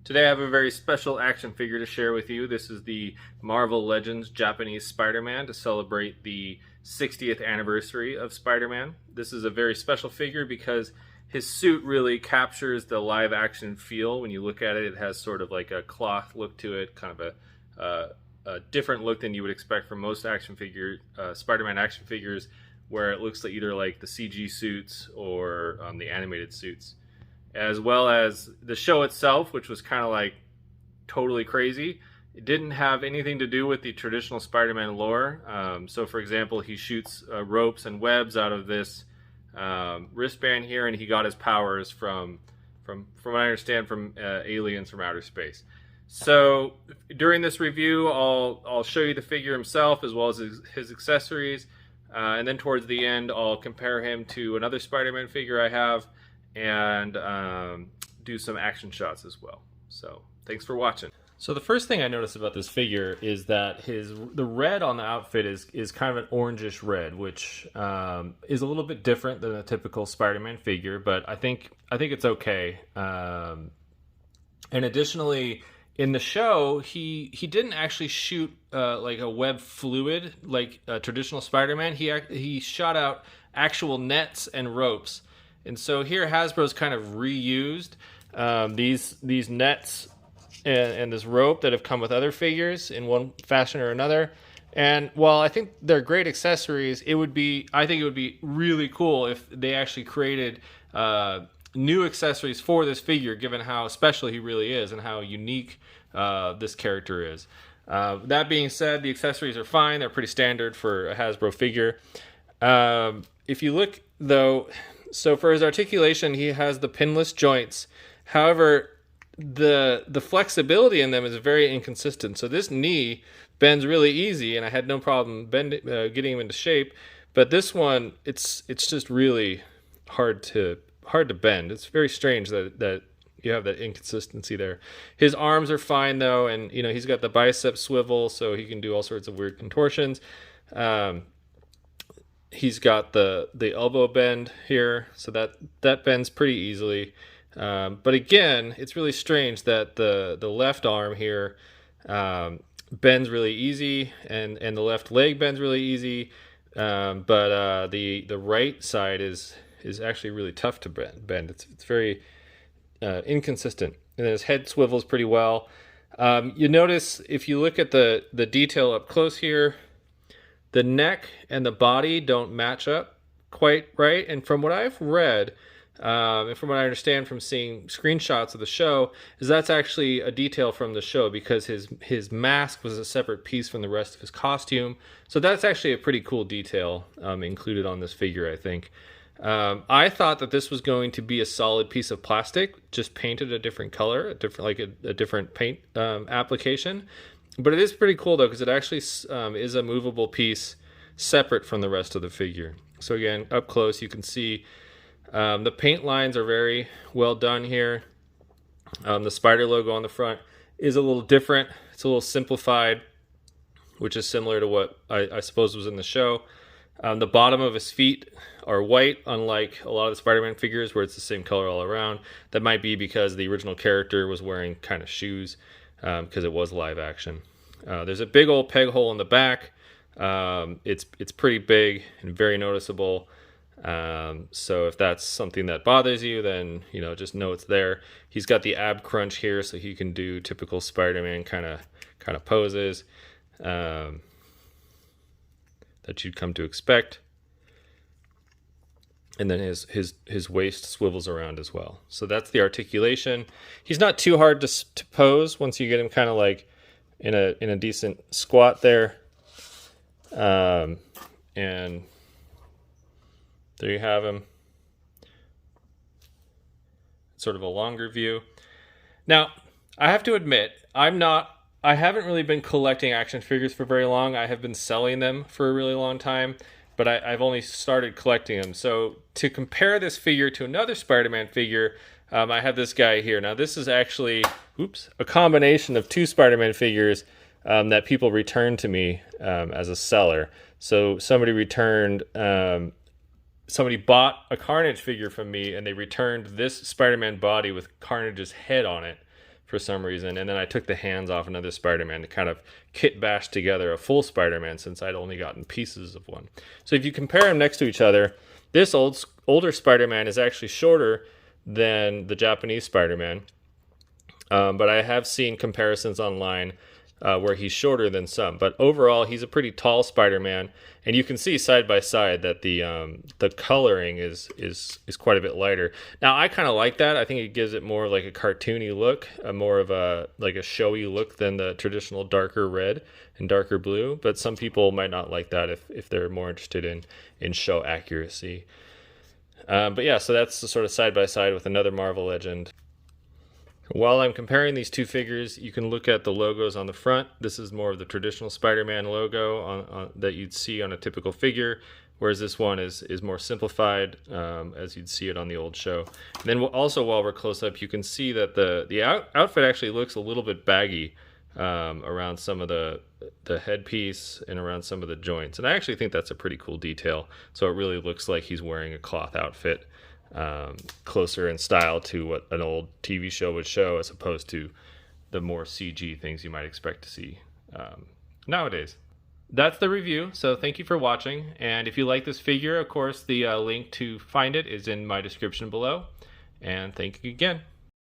Today I have a very special action figure to share with you. This is the Marvel Legends Japanese Spider-Man to celebrate the 60th anniversary of Spider-Man. This is a very special figure because his suit really captures the live action feel. When you look at it, it has sort of like a cloth look to it, kind of a different look than you would expect from most Spider-Man action figures, where it looks like either like the CG suits or the animated suits, as well as the show itself, which was kind of like totally crazy. It didn't have anything to do with the traditional Spider-Man lore. So, for example, he shoots ropes and webs out of this wristband here, and he got his powers from what I understand, from aliens from outer space. So, during this review, I'll show you the figure himself as well as his accessories, and then towards the end, I'll compare him to another Spider-Man figure I have, and do some action shots as well. So thanks for watching. So the first thing I noticed about this figure is that the red on the outfit is kind of an orangish red, which is a little bit different than a typical Spider-Man figure, but I think it's okay. And additionally, in the show, he didn't actually shoot like a web fluid like a traditional Spider-Man. He shot out actual nets and ropes. And so here Hasbro's kind of reused these nets and this rope that have come with other figures in one fashion or another. And while I think they're great accessories, I think it would be really cool if they actually created new accessories for this figure, given how special he really is and how unique this character is. That being said, the accessories are fine. They're pretty standard for a Hasbro figure. If you look, though... So for his articulation, he has the pinless joints. However, the flexibility in them is very inconsistent. So this knee bends really easy, and I had no problem getting him into shape. But this one, it's just really hard to bend. It's very strange that you have that inconsistency there. His arms are fine though, and he's got the bicep swivel, so he can do all sorts of weird contortions. He's got the elbow bend here, so that bends pretty easily. But again, it's really strange that the left arm here bends really easy, and the left leg bends really easy. But the right side is actually really tough to bend. It's very inconsistent. And then his head swivels pretty well. You notice if you look at the detail up close here, the neck and the body don't match up quite right. And from what I've read, and from what I understand from seeing screenshots of the show, is that's actually a detail from the show, because his mask was a separate piece from the rest of his costume. So that's actually a pretty cool detail included on this figure, I think. I thought that this was going to be a solid piece of plastic, just painted a different color, a different paint application. But it is pretty cool, though, because it actually is a movable piece separate from the rest of the figure. So again, up close, you can see the paint lines are very well done here. The spider logo on the front is a little different. It's a little simplified, which is similar to what I suppose was in the show. The bottom of his feet are white, unlike a lot of the Spider-Man figures where it's the same color all around. That might be because the original character was wearing kind of shoes, because it was live action. There's a big old peg hole in the back. It's pretty big and very noticeable. So if that's something that bothers you, then just know it's there. He's got the ab crunch here, so he can do typical Spider-Man kind of poses that you'd come to expect. And then his waist swivels around as well. So that's the articulation. He's not too hard to pose once you get him kind of like in a decent squat there. And there you have him. Sort of a longer view. Now, I have to admit, I haven't really been collecting action figures for very long. I have been selling them for a really long time, but I've only started collecting them. So to compare this figure to another Spider-Man figure, I have this guy here. Now this is actually, a combination of two Spider-Man figures that people returned to me as a seller. So somebody bought a Carnage figure from me, and they returned this Spider-Man body with Carnage's head on it for some reason, and then I took the hands off another Spider-Man to kind of kit bash together a full Spider-Man since I'd only gotten pieces of one. So if you compare them next to each other, this older Spider-Man is actually shorter than the Japanese Spider-Man, but I have seen comparisons online where he's shorter than some. But overall, he's a pretty tall Spider-Man, and you can see side by side that the coloring is quite a bit lighter. Now, I kind of like that. I think it gives it more like a cartoony look, more of a like a showy look than the traditional darker red and darker blue. But some people might not like that if they're more interested in show accuracy. But yeah, so that's the sort of side by side with another Marvel Legend. While I'm comparing these two figures, you can look at the logos on the front. This is more of the traditional Spider-Man logo that you'd see on a typical figure, whereas this one is more simplified, as you'd see it on the old show. And then also, while we're close up, you can see that the outfit actually looks a little bit baggy around some of the headpiece and around some of the joints. And I actually think that's a pretty cool detail. So it really looks like he's wearing a cloth outfit. Closer in style to what an old TV show would show, as opposed to the more CG things you might expect to see nowadays. That's the review, so thank you for watching. And if you like this figure, of course, the link to find it is in my description below. And thank you again.